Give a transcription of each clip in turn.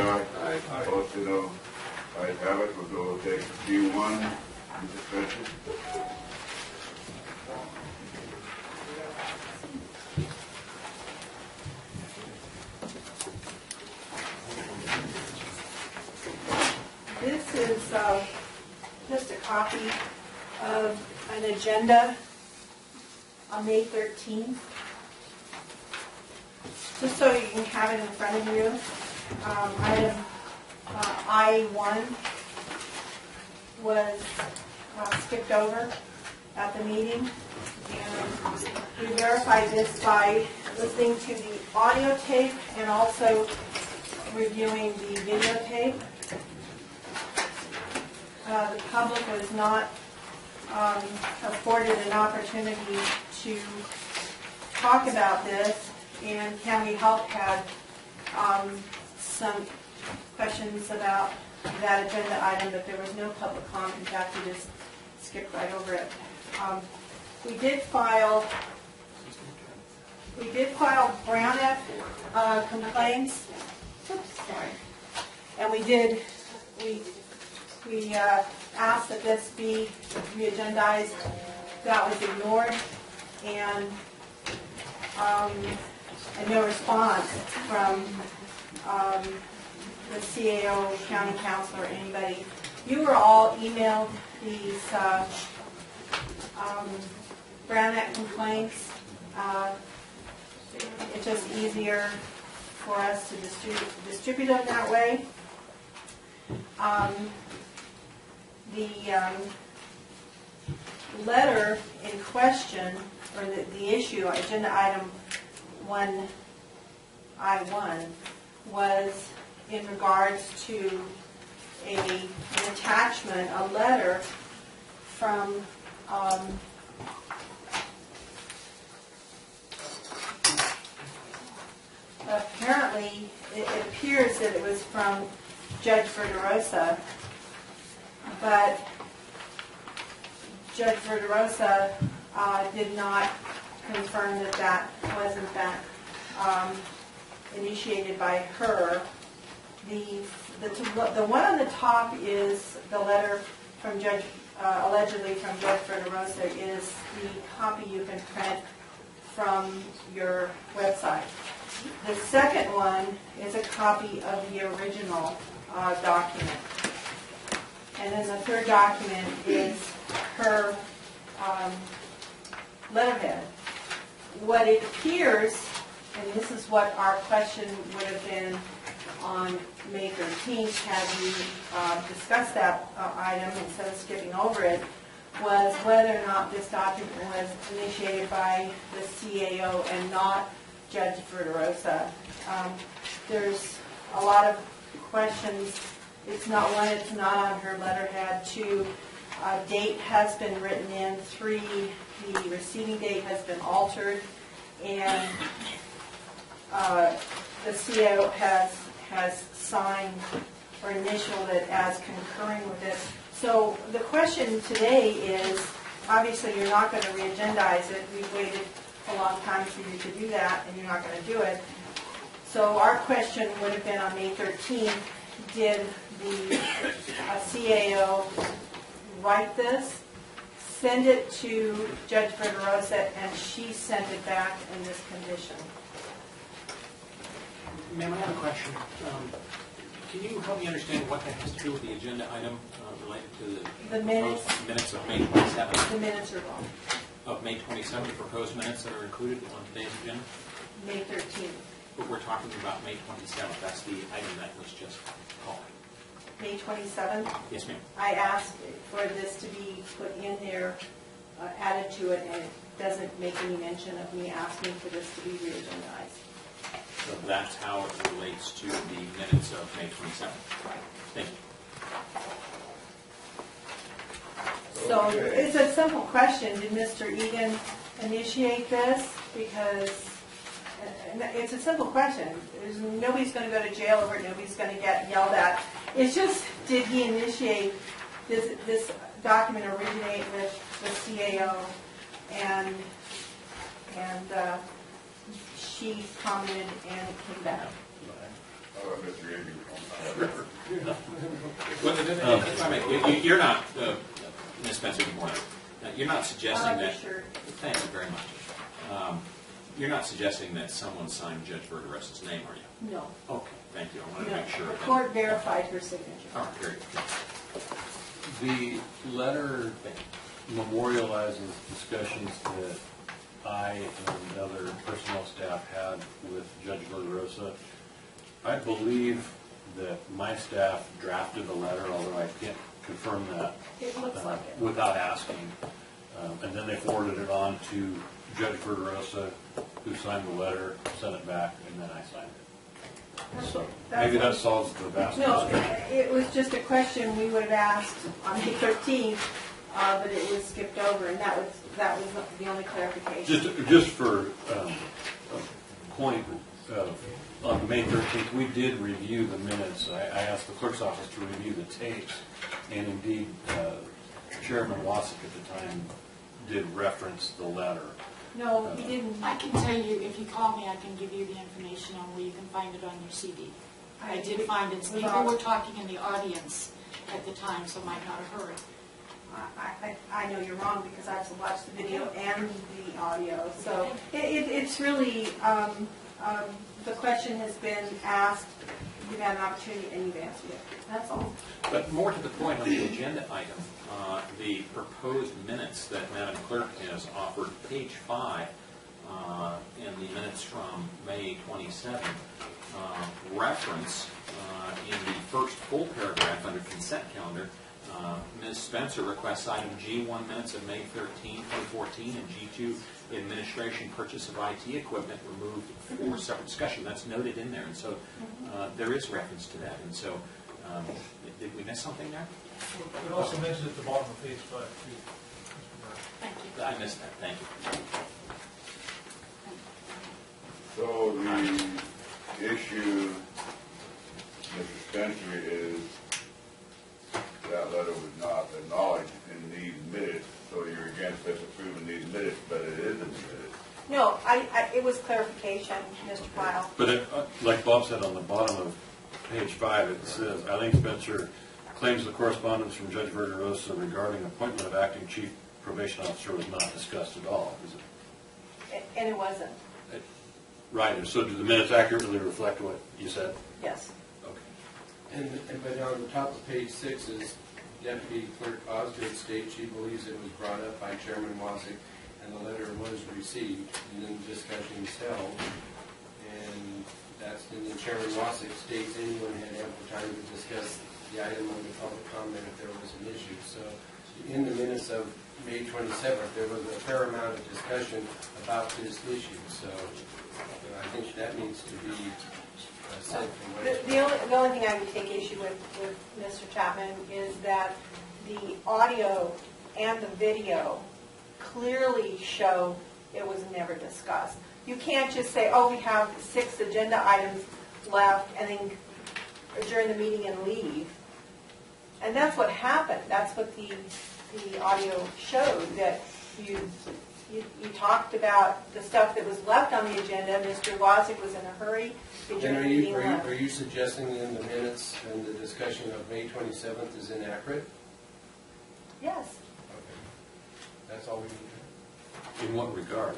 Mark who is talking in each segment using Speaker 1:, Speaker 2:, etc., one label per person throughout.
Speaker 1: Aye. Opposed, say no. Ayes have it. We'll go take B1 in suspension.
Speaker 2: This is just a copy of an agenda on May 13th. Just so you can have it in front of you. Item I-1 was skipped over at the meeting. And we verified this by listening to the audio tape and also reviewing the videotape. The public was not afforded an opportunity to talk about this, and County Health had some questions about that agenda item, but there was no public comment. In fact, we just skipped right over it. We did file Brown Act complaints. Oops, sorry. And we asked that this be re-agendized. That was ignored, and no response from the CAO, County Council, or anybody. You were all emailed these Brown Act complaints. It's just easier for us to distribute them that way. The letter in question, or the issue, agenda item 1I1, was in regards to an attachment, a letter from apparently it appears that it was from Judge Verderosa, but Judge Verderosa did not confirm that that was in fact initiated by her. The one on the top is the letter from Judge, allegedly from Judge Verderosa, is the copy you can print from your website. The second one is a copy of the original document. And then the third document is her letterhead. What it appears, and this is what our question would have been on May 13th, had we discussed that item instead of skipping over it, was whether or not this document was initiated by the CAO and not Judge Verderosa. There's a lot of questions. It's not one, it's not on her letterhead. Two, date has been written in. Three, the receiving date has been altered, and the CAO has signed or initialed it as concurring with it. So the question today is, obviously you're not going to re-agendize it. We've waited a long time for you to do that, and you're not going to do it. So our question would have been on May 13th, did the CAO write this, send it to Judge Verderosa, and she sent it back in this condition?
Speaker 3: Ma'am, I have a question. Can you help me understand what that has to do with the agenda item related to
Speaker 2: the minutes
Speaker 3: of May 27th?
Speaker 2: The minutes are wrong.
Speaker 3: Of May 27th, proposed minutes that are included on today's agenda?
Speaker 2: May 13th.
Speaker 3: But we're talking about May 27th. That's the item that was just called.
Speaker 2: May 27th?
Speaker 3: Yes, ma'am.
Speaker 2: I asked for this to be put in there, added to it, and it doesn't make any mention of me asking for this to be re-agendized.
Speaker 3: So that's how it relates to the minutes of May 27th.
Speaker 2: Right.
Speaker 3: Thank you.
Speaker 2: So it's a simple question. Did Mr. Egan initiate this? Because it's a simple question. Nobody's going to go to jail over it. Nobody's going to get yelled at. It's just, did he initiate this document, originate with the CAO, and she commented and it came back.
Speaker 1: Mr. Avery.
Speaker 3: If I may, you're not, Ms. Spencer, good morning. You're not suggesting that.
Speaker 2: Sure.
Speaker 3: Thank you very much. You're not suggesting that someone signed Judge Verderosa's name, are you?
Speaker 2: No.
Speaker 3: Okay, thank you. I wanted to
Speaker 2: No.
Speaker 3: make sure.
Speaker 2: The
Speaker 3: that-
Speaker 2: court verified her signature.
Speaker 3: All right, very good.
Speaker 4: The letter memorializes discussions that I and other personnel staff had with Judge Verderosa. I believe that my staff drafted the letter, although I can't confirm that
Speaker 2: It looks like it.
Speaker 4: without asking. And then they forwarded it on to Judge Verderosa, who signed the letter, sent it back, and then I signed it. So maybe that solves the vast
Speaker 2: No,
Speaker 4: mystery.
Speaker 2: it was just a question we would have asked on May 13th, but it was skipped over, and that was the only clarification.
Speaker 4: Just for a point of, on May 13th, we did review the minutes. I asked the clerk's office to review the tapes, and indeed, Chairman Wasik at the time did reference the letter.
Speaker 2: No, he didn't.
Speaker 5: I can tell you, if you call me, I can give you the information on where you can find it on your CD. I did find it. People were talking in the audience at the time, so might not have heard.
Speaker 2: I know you're wrong because I've watched the video and the audio. So it's really, the question has been asked, you've had an opportunity, and you've answered it. That's all.
Speaker 3: But more to the point on the agenda item, the proposed minutes that Madam Clerk has offered, page 5 in the minutes from May 27, reference in the first full paragraph under consent calendar, Ms. Spencer requests item G1 minutes of May 13, 2014, and G2 administration purchase of IT equipment removed for separate discussion. That's noted in there, and so there is reference to that. And so, did we miss something there?
Speaker 6: It also mentions at the bottom of page 5, too.
Speaker 5: Thank you.
Speaker 3: I missed that. Thank you.
Speaker 1: So the issue, Mr. Spencer, is that letter was not acknowledged in these minutes, so you're against us approving these minutes, but it is in the minutes.
Speaker 2: No, it was clarification, Mr. Pyle.
Speaker 4: But like Bob said, on the bottom of page 5, it says, Eileen Spencer claims the correspondence from Judge Verderosa regarding appointment of acting chief probation officer was not discussed at all. Is it?
Speaker 2: And it wasn't.
Speaker 4: Right, and so do the minutes accurately reflect what you said?
Speaker 2: Yes.
Speaker 4: Okay.
Speaker 7: But on the top of page 6 is Deputy Clerk Osgood states she believes it was brought up by Chairman Wasik and the letter was received, and then the discussion was held. And that's, and then Chairman Wasik states anyone had ample time to discuss the item under public comment if there was an issue. So in the minutes of May 27th, there was a fair amount of discussion about this issue. So I think that needs to be said from what
Speaker 2: The only thing I would take issue with Mr. Chapman is that the audio and the video clearly show it was never discussed. You can't just say, oh, we have 6 agenda items left, and then adjourn the meeting and leave. And that's what happened. That's what the audio showed, that you talked about the stuff that was left on the agenda. Mr. Wasik was in a hurry.
Speaker 7: And are you suggesting in the minutes and the discussion of May 27th is inaccurate?
Speaker 2: Yes.
Speaker 7: Okay. That's all we need.
Speaker 4: In what regard?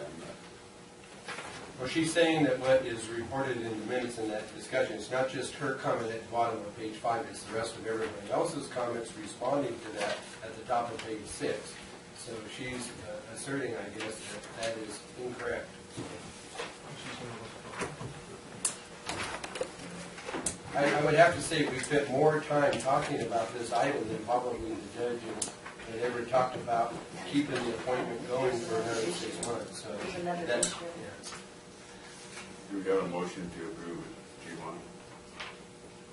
Speaker 7: Well, she's saying that what is reported in the minutes in that discussion, it's not just her comment at the bottom of page 5, it's the rest of everybody else's comments responding to that at the top of page 6. So she's asserting, I guess, that is incorrect. I would have to say we spent more time talking about this item than probably the judge had ever talked about keeping the appointment going for another 6 months. So
Speaker 2: There's another
Speaker 7: that's,
Speaker 2: issue.
Speaker 7: yeah.
Speaker 1: You got a motion to approve G1?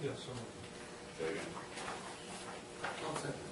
Speaker 6: Yes, so
Speaker 1: Second.
Speaker 7: I'll second.